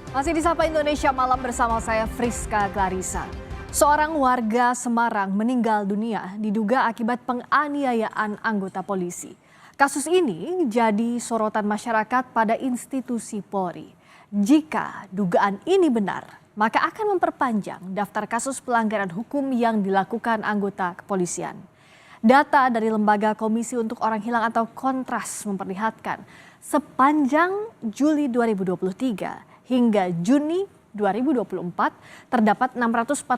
Masih di Sapa Indonesia Malam bersama saya Friska Clarissa. Seorang warga Semarang meninggal dunia diduga akibat penganiayaan anggota polisi. Kasus ini jadi sorotan masyarakat pada institusi Polri. Jika dugaan ini benar, maka akan memperpanjang daftar kasus pelanggaran hukum yang dilakukan anggota kepolisian. Data dari Lembaga Komisi untuk Orang Hilang atau Kontras memperlihatkan sepanjang Juli 2023 hingga Juni 2024 terdapat 645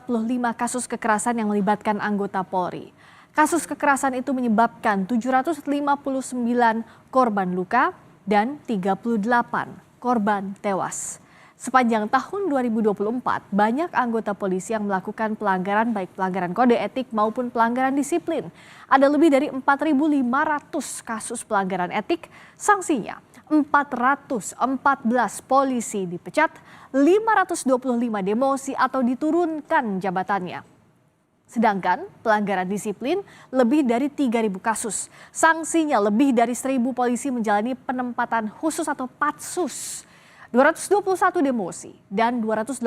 kasus kekerasan yang melibatkan anggota Polri. Kasus kekerasan itu menyebabkan 759 korban luka dan 38 korban tewas. Sepanjang tahun 2024, banyak anggota polisi yang melakukan pelanggaran baik pelanggaran kode etik maupun pelanggaran disiplin. Ada lebih dari 4.500 kasus pelanggaran etik, sanksinya 414 polisi dipecat, 525 demosi atau diturunkan jabatannya. Sedangkan pelanggaran disiplin lebih dari 3.000 kasus. Sanksinya lebih dari 1.000 polisi menjalani penempatan khusus atau patsus. 221 demosi dan 286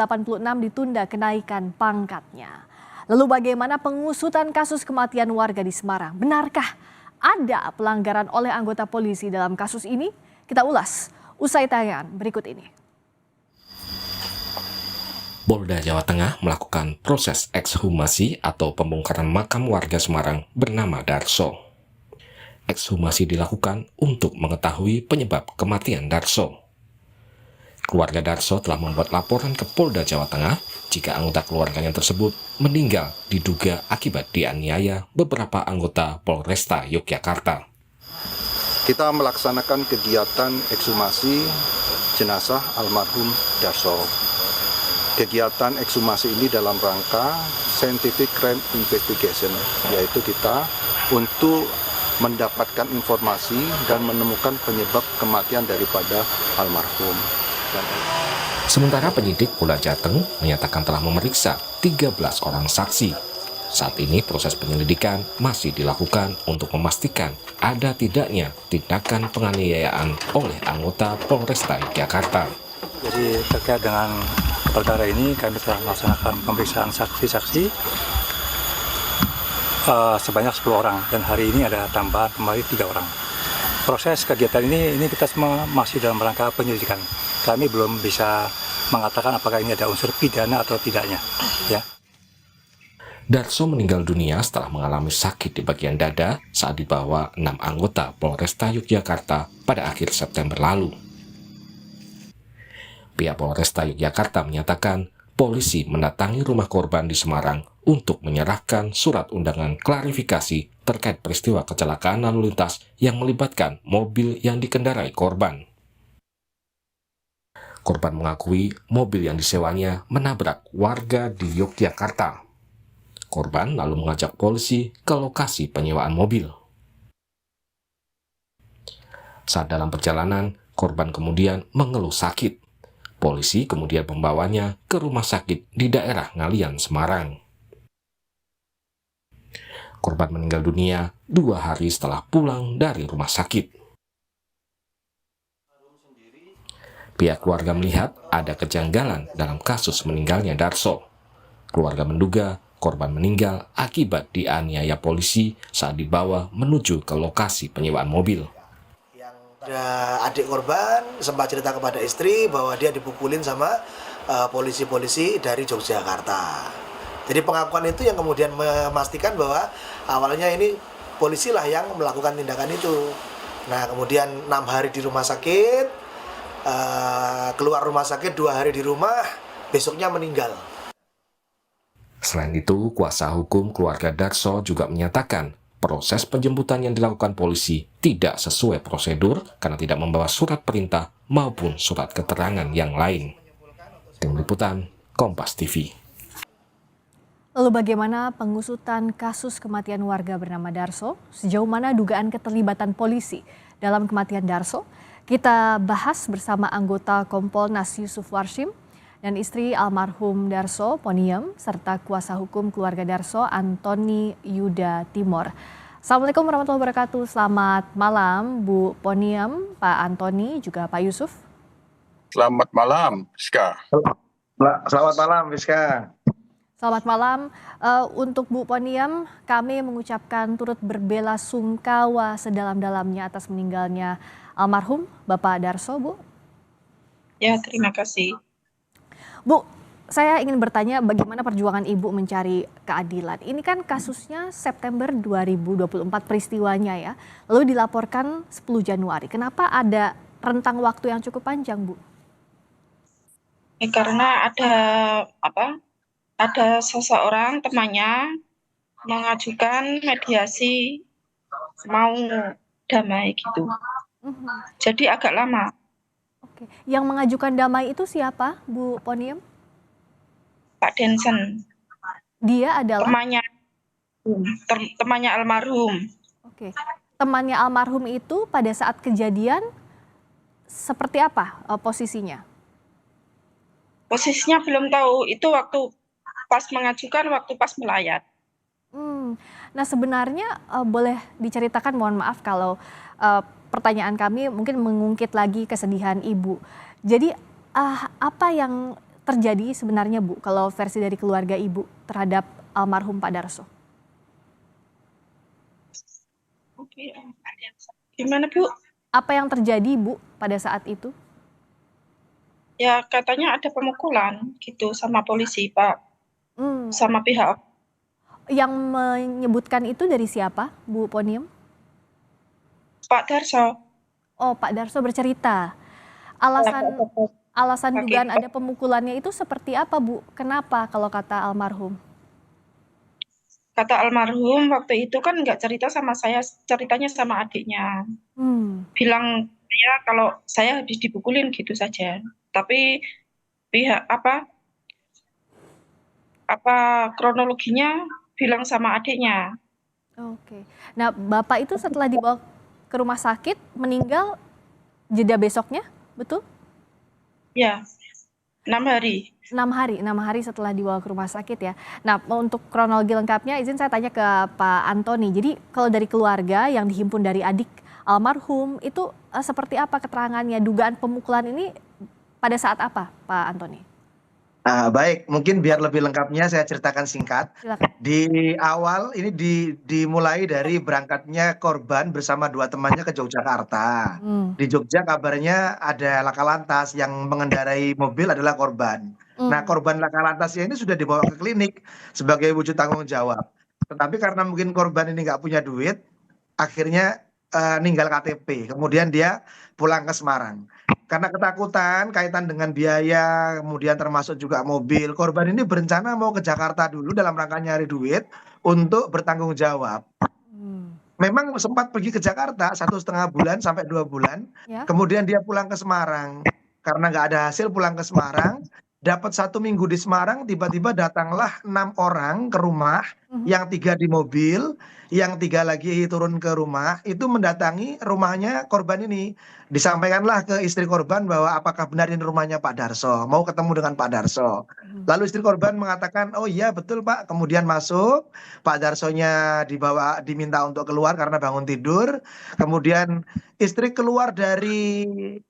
ditunda kenaikan pangkatnya. Lalu bagaimana pengusutan kasus kematian warga di Semarang? Benarkah ada pelanggaran oleh anggota polisi dalam kasus ini? Kita ulas usai tayangan berikut ini. Polda Jawa Tengah melakukan proses ekshumasi atau pembongkaran makam warga Semarang bernama Darso. Ekshumasi dilakukan untuk mengetahui penyebab kematian Darso. Keluarga Darso telah membuat laporan ke Polda Jawa Tengah jika anggota keluarganya tersebut meninggal diduga akibat dianiaya beberapa anggota Polresta Yogyakarta. Kita melaksanakan kegiatan ekshumasi jenazah almarhum Darso. Kegiatan ekshumasi ini dalam rangka scientific crime investigation, yaitu kita untuk mendapatkan informasi dan menemukan penyebab kematian daripada almarhum. Sementara penyidik Polda Jateng menyatakan telah memeriksa 13 orang saksi. Saat ini proses penyelidikan masih dilakukan untuk memastikan ada tidaknya tindakan penganiayaan oleh anggota Polresta Jakarta. Jadi terkait dengan perkara ini kami telah melaksanakan pemeriksaan saksi-saksi sebanyak 10 orang dan hari ini ada tambahan kembali 3 orang. Proses kegiatan ini kita semua masih dalam rangka penyelidikan. Kami belum bisa mengatakan apakah ini ada unsur pidana atau tidaknya. Ya. Darso meninggal dunia setelah mengalami sakit di bagian dada saat dibawa 6 anggota Polresta Yogyakarta pada akhir September lalu. Pihak Polresta Yogyakarta menyatakan polisi mendatangi rumah korban di Semarang untuk menyerahkan surat undangan klarifikasi terkait peristiwa kecelakaan lalu lintas yang melibatkan mobil yang dikendarai korban. Korban mengakui mobil yang disewanya menabrak warga di Yogyakarta. Korban lalu mengajak polisi ke lokasi penyewaan mobil. Saat dalam perjalanan, korban kemudian mengeluh sakit. Polisi kemudian membawanya ke rumah sakit di daerah Ngalian, Semarang. Korban meninggal dunia 2 hari setelah pulang dari rumah sakit. Pihak keluarga melihat ada kejanggalan dalam kasus meninggalnya Darso. Keluarga menduga korban meninggal akibat dianiaya polisi saat dibawa menuju ke lokasi penyewaan mobil. Ada adik korban sempat cerita kepada istri bahwa dia dipukulin sama polisi-polisi dari Yogyakarta. Jadi pengakuan itu yang kemudian memastikan bahwa awalnya ini polisi lah yang melakukan tindakan itu. Nah kemudian 6 hari di rumah sakit, keluar rumah sakit 2 hari di rumah, besoknya meninggal. Selain itu, kuasa hukum keluarga Darso juga menyatakan proses penjemputan yang dilakukan polisi tidak sesuai prosedur karena tidak membawa surat perintah maupun surat keterangan yang lain. Tim Liputan, Kompas TV. Lalu bagaimana pengusutan kasus kematian warga bernama Darso? Sejauh mana dugaan keterlibatan polisi dalam kematian Darso? Kita bahas bersama anggota Kompolnas Yusuf Warshim dan istri almarhum Darso, Poniem, serta kuasa hukum keluarga Darso, Antoni Yuda Timor. Assalamualaikum warahmatullahi wabarakatuh. Selamat malam Bu Poniem, Pak Antoni, juga Pak Yusuf. Selamat malam, Ska. Selamat malam, Rizka. Selamat malam. Untuk Bu Poniam, kami mengucapkan turut berbela sungkawa sedalam-dalamnya atas meninggalnya almarhum Bapak Darso, Bu. Ya, terima kasih. Bu, saya ingin bertanya bagaimana perjuangan Ibu mencari keadilan. Ini kan kasusnya September 2024 peristiwanya ya, lalu dilaporkan 10 Januari. Kenapa ada rentang waktu yang cukup panjang, Bu? Karena ada seseorang temannya mengajukan mediasi mau damai gitu. Jadi agak lama. Oke. Yang mengajukan damai itu siapa, Bu Poniam? Pak Densen, Dia adalah temannya almarhum. Oke. Temannya almarhum itu pada saat kejadian seperti apa posisinya? Posisinya belum tahu, itu waktu pas mengajukan, waktu pas melayat. Nah sebenarnya boleh diceritakan, mohon maaf kalau pertanyaan kami mungkin mengungkit lagi kesedihan Ibu. Jadi apa yang terjadi sebenarnya, Bu, kalau versi dari keluarga Ibu terhadap almarhum Pak Darso? Oke. Gimana, Bu? Apa yang terjadi, Bu, pada saat itu? Ya katanya ada pemukulan gitu sama polisi, Pak. Sama pihak. Yang menyebutkan itu dari siapa, Bu Poniam? Pak Darso. Oh, Pak Darso bercerita. Alasan dugaan ada pemukulannya itu seperti apa, Bu? Kenapa kalau kata almarhum? Kata almarhum waktu itu kan nggak cerita sama saya, ceritanya sama adiknya. Bilang ya kalau saya habis dipukulin gitu saja. Tapi pihak kronologinya bilang sama adiknya. Oke. Nah, Bapak itu setelah dibawa ke rumah sakit meninggal jeda besoknya, betul? Ya, 6 hari. 6 hari setelah dibawa ke rumah sakit ya. Nah, untuk kronologi lengkapnya izin saya tanya ke Pak Antoni. Jadi kalau dari keluarga yang dihimpun dari adik almarhum itu seperti apa keterangannya? Dugaan pemukulan ini pada saat apa, Pak Antoni? Baik, mungkin biar lebih lengkapnya saya ceritakan singkat. Silakan. Di awal ini dimulai dari berangkatnya korban bersama 2 temannya ke Yogyakarta. Di Jogja kabarnya ada laka lantas, yang mengendarai mobil adalah korban. Nah, korban laka lantasnya ini sudah dibawa ke klinik sebagai wujud tanggung jawab. Tetapi karena mungkin korban ini nggak punya duit, akhirnya ninggal KTP. Kemudian dia pulang ke Semarang. Karena ketakutan kaitan dengan biaya, kemudian termasuk juga mobil, korban ini berencana mau ke Jakarta dulu dalam rangka nyari duit untuk bertanggung jawab. Memang sempat pergi ke Jakarta 1,5 bulan sampai 2 bulan, kemudian dia pulang ke Semarang. Karena nggak ada hasil pulang ke Semarang, dapat 1 minggu di Semarang, tiba-tiba datanglah 6 orang ke rumah, yang 3 di mobil, yang 3 lagi turun ke rumah, itu mendatangi rumahnya korban ini. Disampaikanlah ke istri korban bahwa apakah benar ini rumahnya Pak Darso, mau ketemu dengan Pak Darso. Lalu istri korban mengatakan, oh iya betul Pak, kemudian masuk, Pak Darsonya diminta untuk keluar karena bangun tidur, kemudian istri keluar dari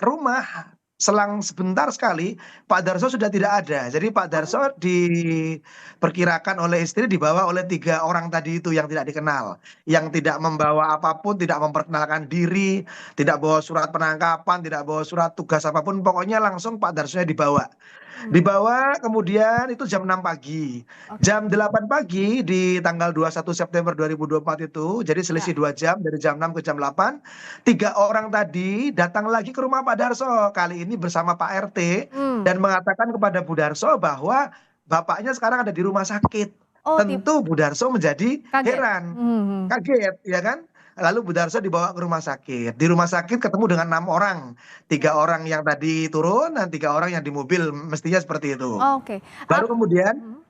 rumah, selang sebentar sekali Pak Darso sudah tidak ada. Jadi Pak Darso diperkirakan oleh istri dibawa oleh 3 orang tadi itu yang tidak dikenal, yang tidak membawa apapun, tidak memperkenalkan diri, tidak bawa surat penangkapan, tidak bawa surat tugas apapun, pokoknya langsung Pak Darsonya dibawa. Kemudian itu jam 6 pagi. Jam 8 pagi di tanggal 21 September 2024 itu, jadi selisih 2 jam dari jam 6 ke jam 8, 3 orang tadi datang lagi ke rumah Pak Darso, kali ini bersama Pak RT, dan mengatakan kepada Bu Darso bahwa bapaknya sekarang ada di rumah sakit. Tentu Bu Darso menjadi heran, kaget, ya kan? Lalu Bu Darso dibawa ke rumah sakit. Di rumah sakit ketemu dengan 6 orang. 3 orang yang tadi turun dan 3 orang yang di mobil, mestinya seperti itu. Oke. Baru kemudian,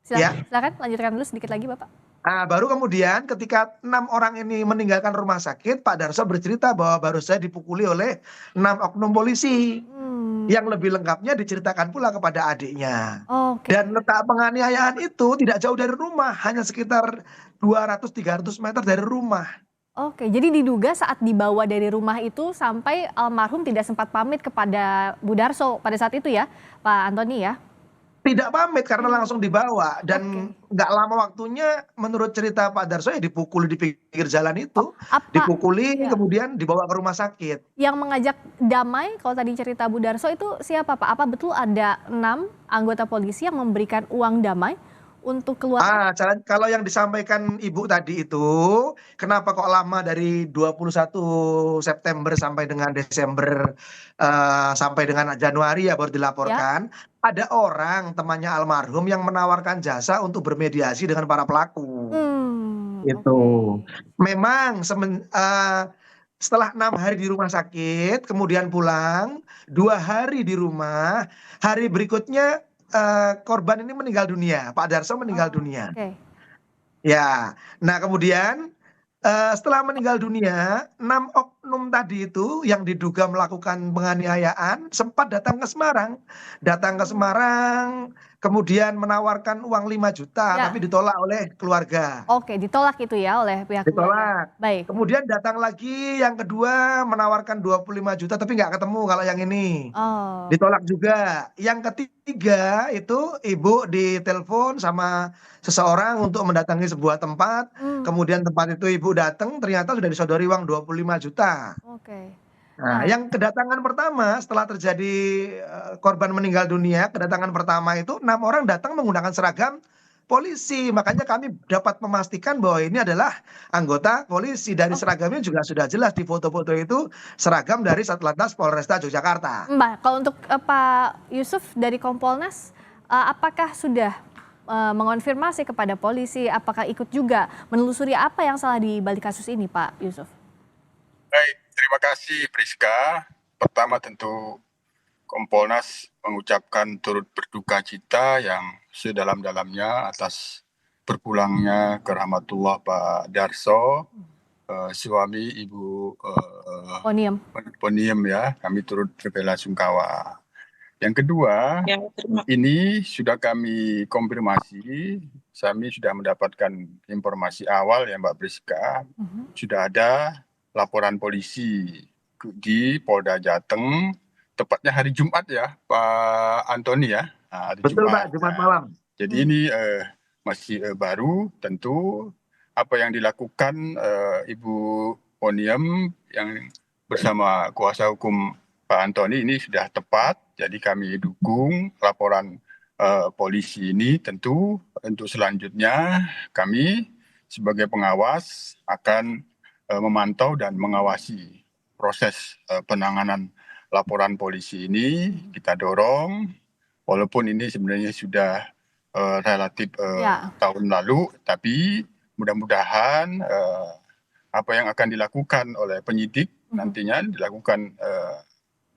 silakan lanjutkan dulu sedikit lagi Bapak. Baru kemudian ketika 6 orang ini meninggalkan rumah sakit, Pak Darso bercerita bahwa baru saja dipukuli oleh 6 oknum polisi. Yang lebih lengkapnya diceritakan pula kepada adiknya. Dan letak penganiayaan itu tidak jauh dari rumah, hanya sekitar 200-300 meter dari rumah. Oke, jadi diduga saat dibawa dari rumah itu sampai almarhum tidak sempat pamit kepada Bu Darso pada saat itu ya, Pak Antoni ya? Tidak pamit karena Hmm, langsung dibawa dan oke. nggak lama waktunya menurut cerita Pak Darso ya dipukuli di pinggir jalan Oh, itu, apa dipukuli ya, kemudian dibawa ke rumah sakit. yang mengajak damai kalau tadi cerita Bu Darso itu siapa Pak? Apa betul ada 6 anggota polisi yang memberikan uang damai untuk keluarga? Kalau yang disampaikan Ibu tadi itu, kenapa kok lama dari 21 September sampai dengan Desember, sampai dengan Januari ya baru Ya? dilaporkan, ada orang temannya almarhum yang menawarkan jasa untuk bermediasi dengan para pelaku, itu. Oke. Memang setelah 6 hari di rumah sakit, kemudian pulang, 2 hari di rumah, hari berikutnya, korban ini meninggal dunia, Pak Darso meninggal Oh, dunia. oke. Ya, nah kemudian, setelah meninggal dunia, 6 oknum tadi itu yang diduga melakukan penganiayaan sempat datang ke Semarang, kemudian menawarkan uang 5 juta tapi Ya, ditolak oleh keluarga. oke ditolak itu ya oleh pihak keluarga. Ditolak. Baik. Kemudian datang lagi yang kedua menawarkan 25 juta tapi nggak ketemu kalau yang ini. Oh, Ditolak juga. Yang ketiga itu ibu ditelepon sama seseorang untuk mendatangi sebuah tempat, mmm, kemudian tempat itu ibu datang ternyata sudah disodori uang 25 juta. oke. Nah, Nah, yang kedatangan pertama setelah terjadi, korban meninggal dunia, kedatangan pertama itu 6 orang datang menggunakan seragam polisi. Makanya kami dapat memastikan bahwa ini adalah anggota polisi. Dari oke. seragamnya juga sudah jelas di foto-foto itu seragam dari Satlantas Polresta Yogyakarta. Mbak, kalau untuk, Pak Yusuf dari Kompolnas, apakah sudah, mengonfirmasi kepada polisi, apakah ikut juga menelusuri apa yang salah di balik kasus ini, Pak Yusuf? Baik, terima kasih Priska. Pertama tentu Kompolnas mengucapkan turut berduka cita yang sedalam-dalamnya atas berpulangnya ke rahmatullah Pak Darso, suami Ibu Oniem? Poniem ya. Kami turut berbelasungkawa. Yang kedua, Ya, terima ini sudah kami konfirmasi, kami sudah mendapatkan informasi awal ya Mbak Priska, Mhm. sudah ada laporan polisi di Polda Jateng, tepatnya hari Jumat ya Pak Antoni ya, hari Betul, Pak, Jumat. Jumat Nah, malam. jadi ini masih baru, tentu apa yang dilakukan Ibu Oniem yang bersama kuasa hukum Pak Antoni ini sudah tepat, jadi kami dukung laporan polisi ini. Tentu untuk selanjutnya kami sebagai pengawas akan memantau dan mengawasi proses penanganan laporan polisi ini. Kita dorong, walaupun ini sebenarnya sudah relatif Ya, tahun lalu, tapi mudah-mudahan apa yang akan dilakukan oleh penyidik mhm, nantinya dilakukan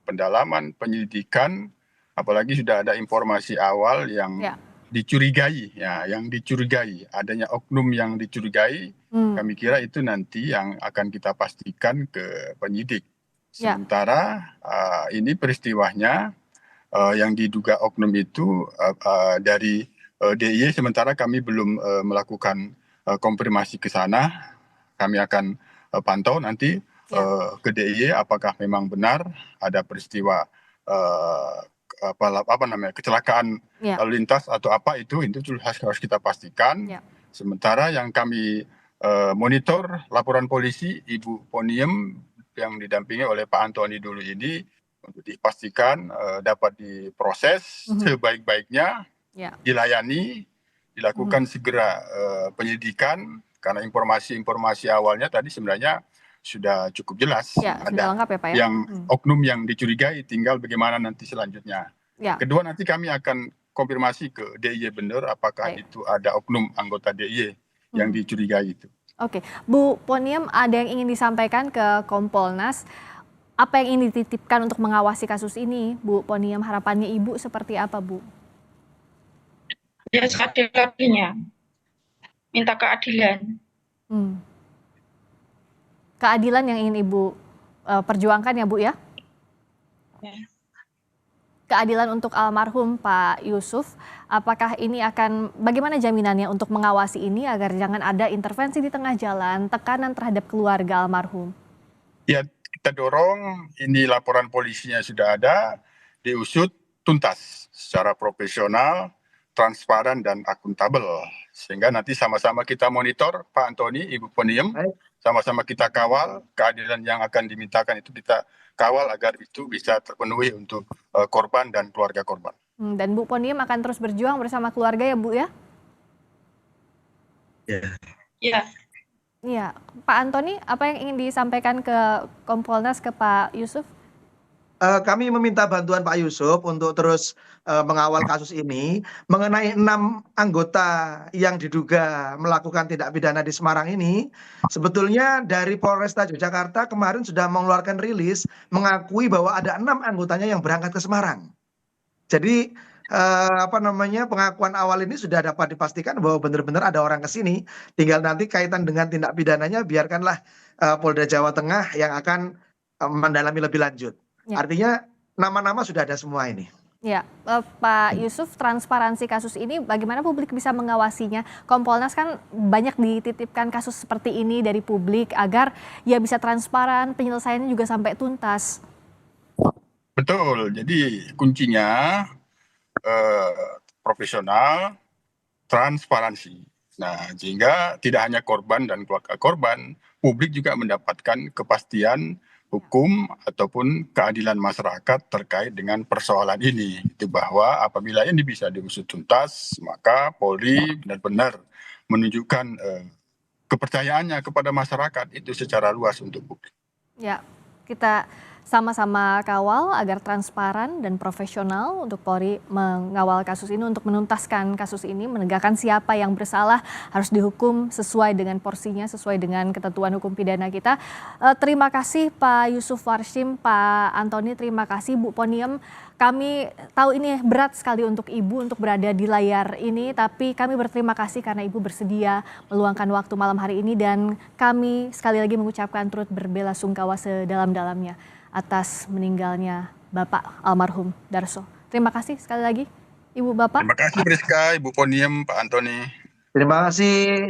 pendalaman penyelidikan, apalagi sudah ada informasi awal yang ya, dicurigai, ya, yang dicurigai adanya oknum yang dicurigai, mmm, kami kira itu nanti yang akan kita pastikan ke penyidik. ya, Sementara ini peristiwanya yang diduga oknum itu dari DIY, sementara kami belum melakukan konfirmasi ke sana. Kami akan pantau nanti ya, ke DIY apakah memang benar ada peristiwa eh, apa namanya kecelakaan ya, lalu lintas atau apa itu harus kita pastikan. ya, Sementara yang kami monitor laporan polisi Ibu Poniem yang didampingi oleh Pak Antoni dulu ini untuk dipastikan dapat diproses mhm, sebaik-baiknya, ya, dilayani, mhm, dilakukan segera penyelidikan karena informasi-informasi awalnya tadi sebenarnya sudah cukup jelas ya, sudah ada lengkap ya, Pak, ya? yang Mhm, oknum yang dicurigai, tinggal bagaimana nanti selanjutnya. ya, Kedua, nanti kami akan konfirmasi ke DIY benar apakah baik, itu ada oknum anggota DIY yang mhm. dicurigai itu. Oke, Bu Poniem ada yang ingin disampaikan ke Kompolnas, apa yang ingin dititipkan untuk mengawasi kasus ini, Bu Poniem, harapannya Ibu seperti apa, Bu? ya seadil-adilnya, minta keadilan. Mmm, keadilan yang ingin Ibu, perjuangkan ya, Bu, ya? Ya. keadilan untuk almarhum Pak Yusuf. Apakah ini bagaimana jaminannya untuk mengawasi ini agar jangan ada intervensi di tengah jalan, tekanan terhadap keluarga almarhum? Ya, kita dorong, ini laporan polisinya sudah ada, diusut tuntas secara profesional, transparan, dan akuntabel. Sehingga nanti sama-sama kita monitor, Pak Antoni, Ibu Poniem, sama-sama kita kawal, keadilan yang akan dimintakan itu kita kawal agar itu bisa terpenuhi untuk korban dan keluarga korban. Dan Bu Poniem akan terus berjuang bersama keluarga ya Bu ya? Ya. Iya, Pak Antoni, apa yang ingin disampaikan ke Kompolnas, ke Pak Yusuf? Kami meminta bantuan Pak Yusuf untuk terus mengawal kasus ini. Mengenai 6 anggota yang diduga melakukan tindak pidana di Semarang ini, sebetulnya dari Polresta Yogyakarta kemarin sudah mengeluarkan rilis mengakui bahwa ada 6 anggotanya yang berangkat ke Semarang. Jadi pengakuan awal ini sudah dapat dipastikan bahwa benar-benar ada orang ke sini. Tinggal nanti kaitan dengan tindak pidananya biarkanlah Polda Jawa Tengah yang akan mendalami lebih lanjut. Ya. Artinya nama-nama sudah ada semua ini. Ya, Pak Yusuf, transparansi kasus ini bagaimana publik bisa mengawasinya? Kompolnas kan banyak dititipkan kasus seperti ini dari publik agar ya bisa transparan, penyelesaiannya juga sampai tuntas. Betul, jadi kuncinya profesional, transparansi. Nah, sehingga tidak hanya korban dan keluarga korban, publik juga mendapatkan kepastian hukum ataupun keadilan masyarakat terkait dengan persoalan ini. Itu bahwa apabila ini bisa diusut tuntas, maka Polri benar-benar menunjukkan kepercayaannya kepada masyarakat itu secara luas untuk publik. Ya, kita sama-sama kawal agar transparan dan profesional untuk Polri mengawal kasus ini, untuk menuntaskan kasus ini, menegakkan siapa yang bersalah harus dihukum sesuai dengan porsinya, sesuai dengan ketentuan hukum pidana kita. Terima kasih Pak Yusuf Warshim, Pak Antoni, terima kasih Bu Poniem. Kami tahu ini berat sekali untuk Ibu untuk berada di layar ini, tapi kami berterima kasih karena Ibu bersedia meluangkan waktu malam hari ini, dan kami sekali lagi mengucapkan turut berbelasungkawa sedalam-dalamnya atas meninggalnya Bapak almarhum Darso. Terima kasih sekali lagi Ibu Bapak. Terima kasih Priska, Ibu Poniem, Pak Antoni. Terima kasih.